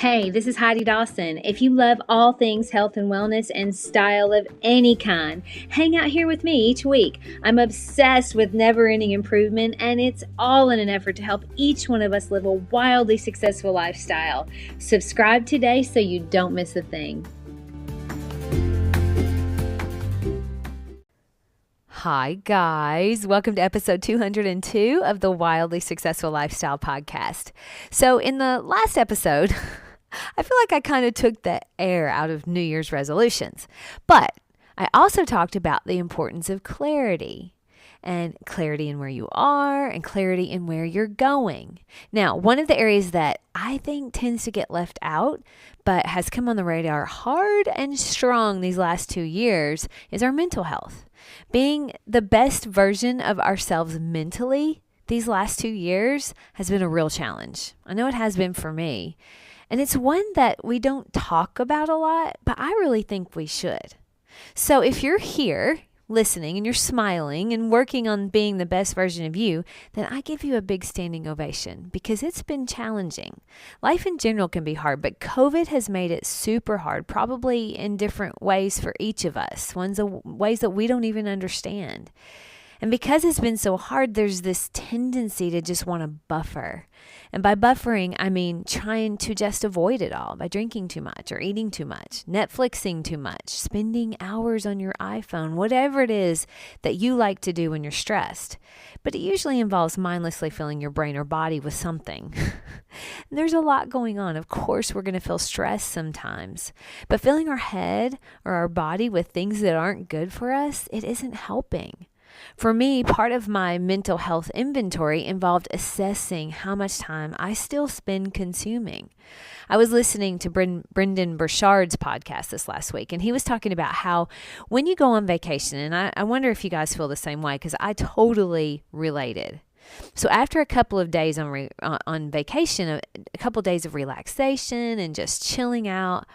Hey, this is Heidi Dawson. If you love all things health and wellness and style of any kind, hang out here with me each week. I'm obsessed with never-ending improvement, and it's all in an effort to help each one of us live a wildly successful lifestyle. Subscribe today so you don't miss a thing. Hi, guys. Welcome to episode 202 of the Wildly Successful Lifestyle Podcast. So in the last episode, I feel like I kind of took the air out of New Year's resolutions, but I also talked about the importance of clarity and clarity in where you are and clarity in where you're going. Now, one of the areas that I think tends to get left out, but has come on the radar hard and strong these last 2 years is our mental health. Being the best version of ourselves mentally these last 2 years has been a real challenge. I know it has been for me. And it's one that we don't talk about a lot, but I really think we should. So if you're here listening and you're smiling and working on being the best version of you, then I give you a big standing ovation because it's been challenging. Life in general can be hard, but COVID has made it super hard, probably in different ways for each of us, ways that we don't even understand. And because it's been so hard, there's this tendency to just want to buffer. And by buffering, I mean trying to just avoid it all by drinking too much or eating too much, Netflixing too much, spending hours on your iPhone, whatever it is that you like to do when you're stressed. But it usually involves mindlessly filling your brain or body with something. There's a lot going on. Of course, we're going to feel stressed sometimes. But filling our head or our body with things that aren't good for us, it isn't helping. For me, part of my mental health inventory involved assessing how much time I still spend consuming. I was listening to Brendon Burchard's podcast this last week, and he was talking about how when you go on vacation, and I wonder if you guys feel the same way because I totally related. So after a couple of days on vacation, a couple of days of relaxation and just chilling out,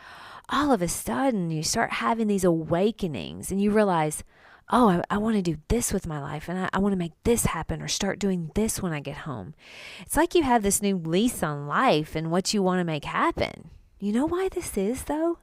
all of a sudden you start having these awakenings and you realize, oh, I want to do this with my life and I want to make this happen or start doing this when I get home. It's like you have this new lease on life and what you want to make happen. You know why this is, though?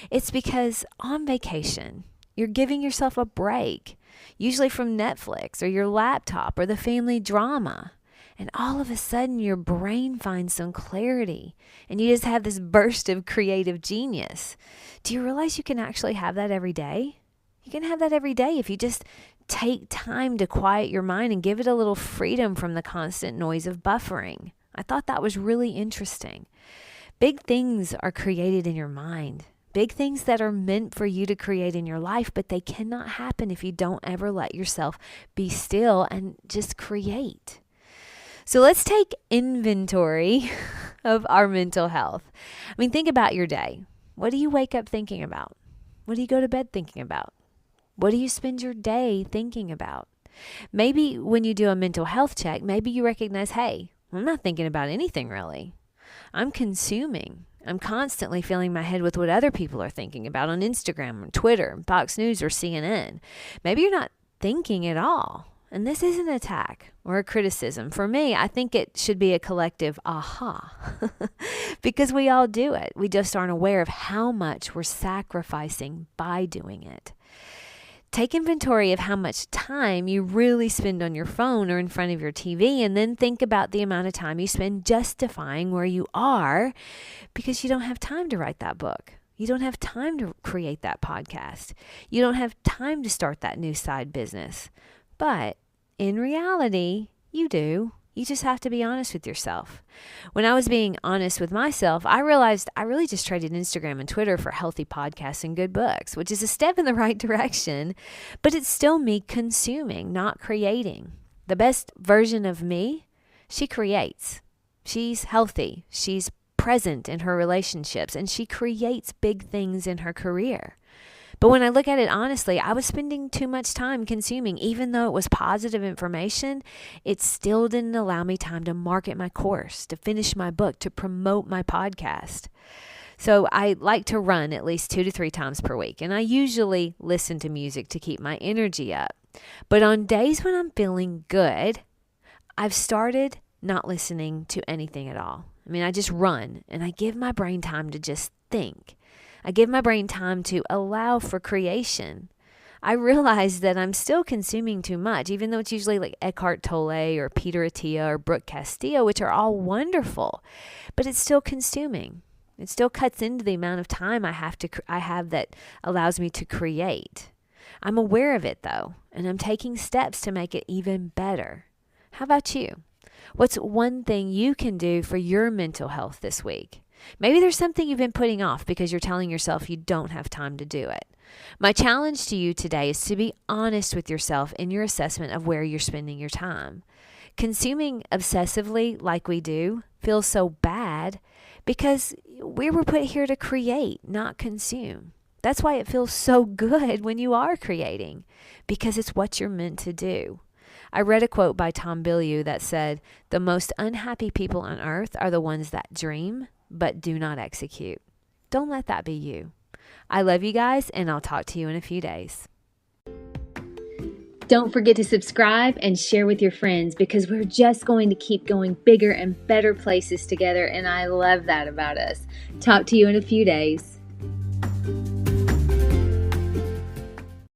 It's because on vacation, you're giving yourself a break, usually from Netflix or your laptop or the family drama. And all of a sudden, your brain finds some clarity and you just have this burst of creative genius. Do you realize you can actually have that every day? You can have that every day if you just take time to quiet your mind and give it a little freedom from the constant noise of buffering. I thought that was really interesting. Big things are created in your mind. Big things that are meant for you to create in your life, but they cannot happen if you don't ever let yourself be still and just create. So let's take inventory of our mental health. I mean, think about your day. What do you wake up thinking about? What do you go to bed thinking about? What do you spend your day thinking about? Maybe when you do a mental health check, maybe you recognize, hey, I'm not thinking about anything really. I'm consuming. I'm constantly filling my head with what other people are thinking about on Instagram or Twitter, Fox News or CNN. Maybe you're not thinking at all. And this isn't an attack or a criticism. For me, I think it should be a collective aha because we all do it. We just aren't aware of how much we're sacrificing by doing it. Take inventory of how much time you really spend on your phone or in front of your TV, and then think about the amount of time you spend justifying where you are because you don't have time to write that book. You don't have time to create that podcast. You don't have time to start that new side business. But in reality, you do. You just have to be honest with yourself. When I was being honest with myself, I realized I really just traded Instagram and Twitter for healthy podcasts and good books, which is a step in the right direction, but it's still me consuming, not creating. The best version of me, she creates. She's healthy. She's present in her relationships, and she creates big things in her career. But when I look at it honestly, I was spending too much time consuming. Even though it was positive information, it still didn't allow me time to market my course, to finish my book, to promote my podcast. So I like to run at least 2 to 3 times per week, and I usually listen to music to keep my energy up. But on days when I'm feeling good, I've started not listening to anything at all. I mean, I just run and I give my brain time to just think. I give my brain time to allow for creation. I realize that I'm still consuming too much, even though it's usually like Eckhart Tolle or Peter Attia or Brooke Castillo, which are all wonderful, but it's still consuming. It still cuts into the amount of time I have that allows me to create. I'm aware of it though, and I'm taking steps to make it even better. How about you? What's one thing you can do for your mental health this week? Maybe there's something you've been putting off because you're telling yourself you don't have time to do it. My challenge to you today is to be honest with yourself in your assessment of where you're spending your time. Consuming obsessively like we do feels so bad because we were put here to create, not consume. That's why it feels so good when you are creating, because it's what you're meant to do. I read a quote by Tom Bilyeu that said, "The most unhappy people on earth are the ones that dream but do not execute." Don't let that be you. I love you guys, and I'll talk to you in a few days. Don't forget to subscribe and share with your friends, because we're just going to keep going bigger and better places together, and I love that about us. Talk to you in a few days.